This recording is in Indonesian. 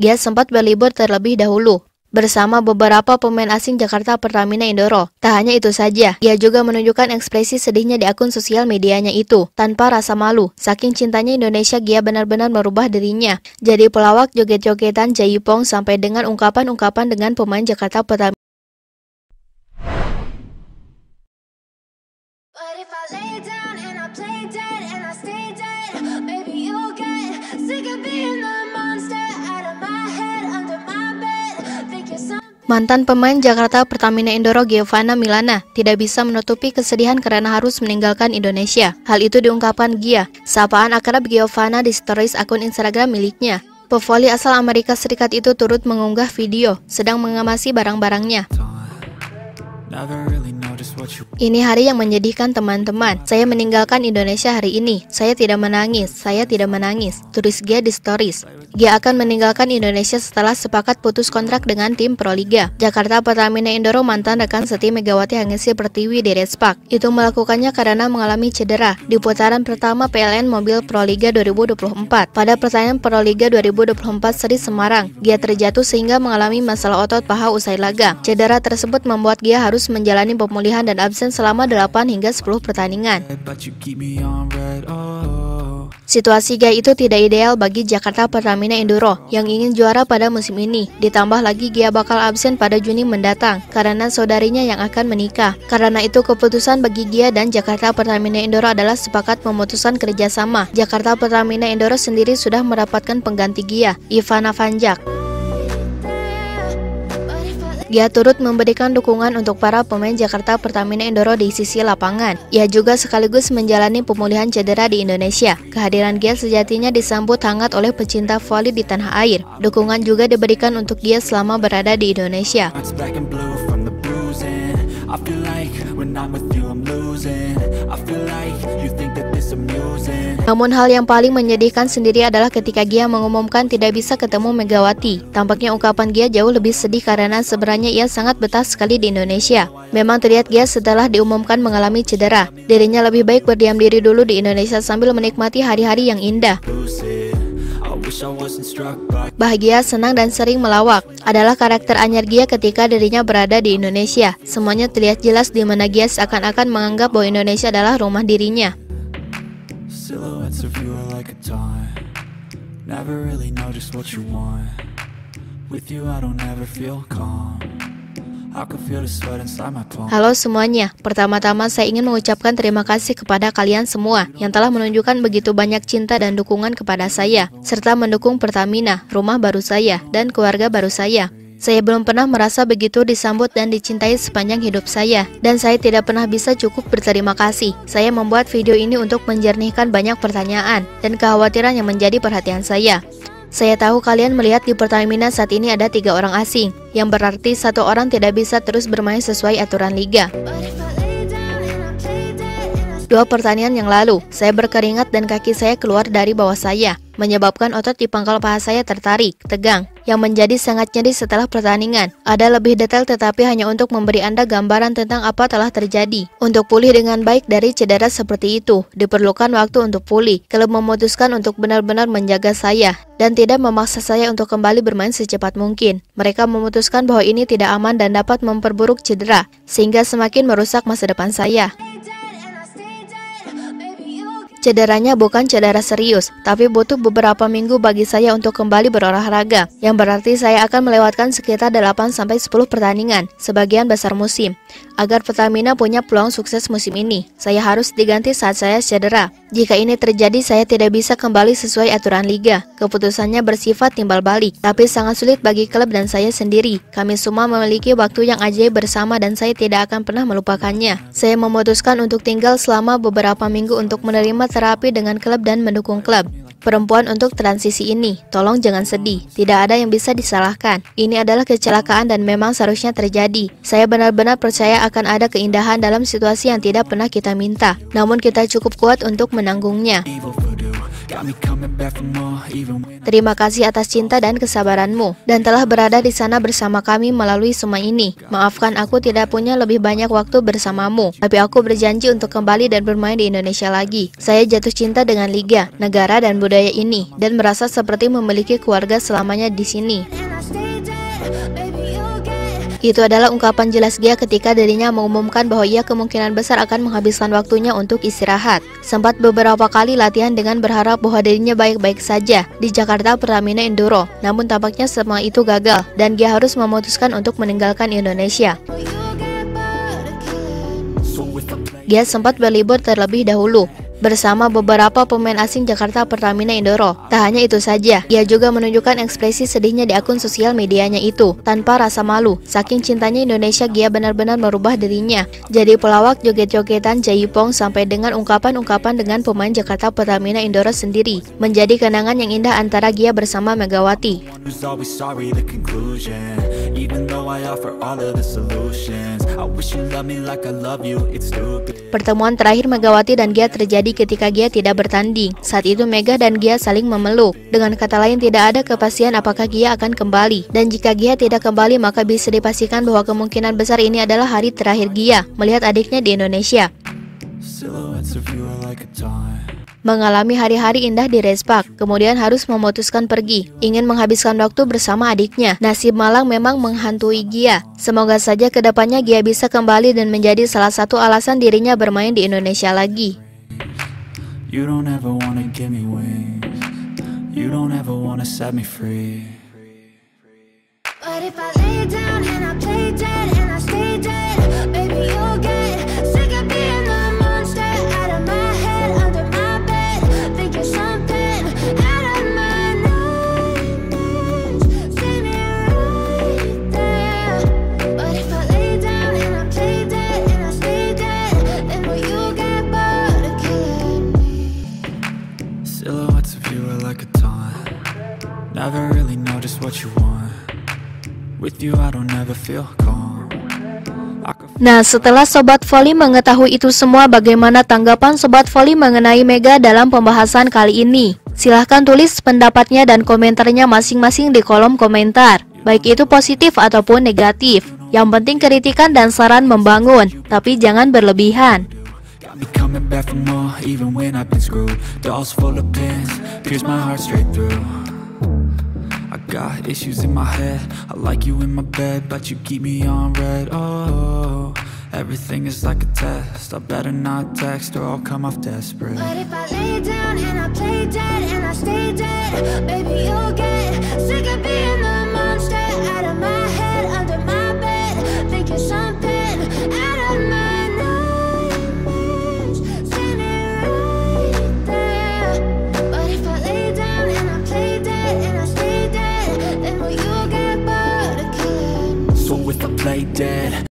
Gia sempat berlibur terlebih dahulu bersama beberapa pemain asing Jakarta Pertamina Indoro. Tak hanya itu saja, ia juga menunjukkan ekspresi sedihnya di akun sosial medianya itu, tanpa rasa malu. Saking cintanya Indonesia, Gia benar-benar merubah dirinya. Jadi pelawak joget-jogetan Jaipong sampai dengan ungkapan-ungkapan dengan pemain Jakarta Pertamina. Mantan pemain Jakarta Pertamina Indoro Giovanna Milana tidak bisa menutupi kesedihan karena harus meninggalkan Indonesia. Hal itu diungkapkan Gia. Sapaan akrab Giovanna di stories akun Instagram miliknya. Pevoli asal Amerika Serikat itu turut mengunggah video sedang mengemasi barang-barangnya. Ini hari yang menyedihkan teman-teman. Saya meninggalkan Indonesia hari ini. Saya tidak menangis. Saya tidak menangis. Tulis Gia di stories. Gia akan meninggalkan Indonesia setelah sepakat putus kontrak dengan tim Proliga. Jakarta Pertamina Indoro mantan rekan setim Megawati Hangesi Pertiwi di Respak. Itu melakukannya karena mengalami cedera di putaran pertama PLN Mobil Proliga 2024. Pada pertandingan Proliga 2024 seri Semarang, Gia terjatuh sehingga mengalami masalah otot paha usai laga. Cedera tersebut membuat Gia harus menjalani pemulihan dan absen selama 8 hingga 10 pertandingan. Situasi Gia itu tidak ideal bagi Jakarta Pertamina Indoro yang ingin juara pada musim ini. Ditambah lagi Gia bakal absen pada Juni mendatang karena saudarinya yang akan menikah. Karena itu keputusan bagi Gia dan Jakarta Pertamina Indoro adalah sepakat memutuskan kerjasama. Jakarta Pertamina Indoro sendiri sudah mendapatkan pengganti Gia, Ivana Vanjak. Gia turut memberikan dukungan untuk para pemain Jakarta Pertamina Indoro di sisi lapangan. Ia juga sekaligus menjalani pemulihan cedera di Indonesia. Kehadiran Gia sejatinya disambut hangat oleh pecinta voli di tanah air. Dukungan juga diberikan untuk Gia selama berada di Indonesia. Namun hal yang paling menyedihkan sendiri adalah ketika Gia mengumumkan tidak bisa ketemu Megawati. Tampaknya ungkapan Gia jauh lebih sedih karena sebenarnya ia sangat betah sekali di Indonesia. Memang terlihat Gia setelah diumumkan mengalami cedera. Dirinya lebih baik berdiam diri dulu di Indonesia sambil menikmati hari-hari yang indah. Bahagia, senang, dan sering melawak adalah karakter anyar Gia ketika dirinya berada di Indonesia. Semuanya terlihat jelas di mana Gia seakan-akan menganggap bahwa Indonesia adalah rumah dirinya. Halo semuanya, pertama-tama saya ingin mengucapkan terima kasih kepada kalian semua yang telah menunjukkan begitu banyak cinta dan dukungan kepada saya, serta mendukung Pertamina, rumah baru saya, dan keluarga baru saya. Saya belum pernah merasa begitu disambut dan dicintai sepanjang hidup saya, dan saya tidak pernah bisa cukup berterima kasih. Saya membuat video ini untuk menjernihkan banyak pertanyaan dan kekhawatiran yang menjadi perhatian saya. Saya tahu kalian melihat di Pertamina saat ini ada 3 orang asing, yang berarti 1 orang tidak bisa terus bermain sesuai aturan liga. 2 pertandingan yang lalu, saya berkeringat dan kaki saya keluar dari bawah saya, menyebabkan otot di pangkal paha saya tertarik, tegang, yang menjadi sangat nyeri setelah pertandingan. Ada lebih detail tetapi hanya untuk memberi Anda gambaran tentang apa telah terjadi. Untuk pulih dengan baik dari cedera seperti itu, diperlukan waktu untuk pulih. Klub memutuskan untuk benar-benar menjaga saya dan tidak memaksa saya untuk kembali bermain secepat mungkin. Mereka memutuskan bahwa ini tidak aman dan dapat memperburuk cedera, sehingga semakin merusak masa depan saya. Cederanya bukan cedera serius, tapi butuh beberapa minggu bagi saya untuk kembali berolahraga, yang berarti saya akan melewatkan sekitar 8-10 pertandingan, sebagian besar musim. Agar Pertamina punya peluang sukses musim ini, saya harus diganti saat saya cedera. Jika ini terjadi, saya tidak bisa kembali sesuai aturan liga. Keputusannya bersifat timbal balik, tapi sangat sulit bagi klub dan saya sendiri. Kami semua memiliki waktu yang ajaib bersama dan saya tidak akan pernah melupakannya. Saya memutuskan untuk tinggal selama beberapa minggu untuk menerima terapi dengan klub dan mendukung klub. Perempuan untuk transisi ini, tolong jangan sedih, tidak ada yang bisa disalahkan. Ini adalah kecelakaan dan memang seharusnya terjadi. Saya benar-benar percaya akan ada keindahan dalam situasi yang tidak pernah kita minta, namun kita cukup kuat untuk menanggungnya. Terima kasih atas cinta dan kesabaranmu, dan telah berada di sana bersama kami melalui semua ini. Maafkan aku tidak punya lebih banyak waktu bersamamu, tapi aku berjanji untuk kembali dan bermain di Indonesia lagi. Saya jatuh cinta dengan liga, negara dan budaya ini, dan merasa seperti memiliki keluarga selamanya di sini. Itu adalah ungkapan jelas Gia ketika dirinya mengumumkan bahwa ia kemungkinan besar akan menghabiskan waktunya untuk istirahat. Sempat beberapa kali latihan dengan berharap bahwa dirinya baik-baik saja di Jakarta Pertamina Enduro. Namun tampaknya semua itu gagal dan Gia harus memutuskan untuk meninggalkan Indonesia. Gia sempat berlibur terlebih dahulu bersama beberapa pemain asing Jakarta Pertamina Enduro. Tak hanya itu saja, ia juga menunjukkan ekspresi sedihnya di akun sosial medianya itu tanpa rasa malu. Saking cintanya Indonesia, Gia benar-benar merubah dirinya jadi pelawak joget-jogetan jaipong sampai dengan ungkapan-ungkapan dengan pemain Jakarta Pertamina Enduro sendiri. Menjadi kenangan yang indah antara Gia bersama Megawati. Pertemuan terakhir Megawati dan Gia terjadi ketika Gia tidak bertanding. Saat itu Mega dan Gia saling memeluk. Dengan kata lain, tidak ada kepastian apakah Gia akan kembali. Dan jika Gia tidak kembali, maka bisa dipastikan bahwa kemungkinan besar ini adalah hari terakhir Gia melihat adiknya di Indonesia. Mengalami hari-hari indah di Respak, kemudian harus memutuskan pergi, ingin menghabiskan waktu bersama adiknya. Nasib malang memang menghantui Gia. Semoga saja kedepannya Gia bisa kembali dan menjadi salah satu alasan dirinya bermain di Indonesia lagi. You don't ever wanna give me wings. You don't ever wanna set me free. But if I lay down and I play dead and I stay dead, baby you'll get sick of being the monster out of my head, under my bed, thinking something out of my nightmares. See me right there. But if I lay down and I play dead and I stay dead, then will you get bored of killing me? Silhouettes of you are like a taunt. Never really know just what you want. With you I don't ever feel calm. Nah, setelah Sobat Voli mengetahui itu semua, bagaimana tanggapan Sobat Voli mengenai Mega dalam pembahasan kali ini? Silahkan tulis pendapatnya dan komentarnya masing-masing di kolom komentar, baik itu positif ataupun negatif. Yang penting kritikan dan saran membangun, tapi jangan berlebihan. I got issues in my head. I like you in my bed, but you keep me on red. Oh, everything is like a test. I better not text or I'll come off desperate. But if I lay down and I play dead and I stay dead, baby you'll get sick of being the monster out of my head, under my bed, thinking something out of my nightmares. See me right there. But if I lay down and I play dead and I stay dead, then will you get bored of killing me? So if I play dead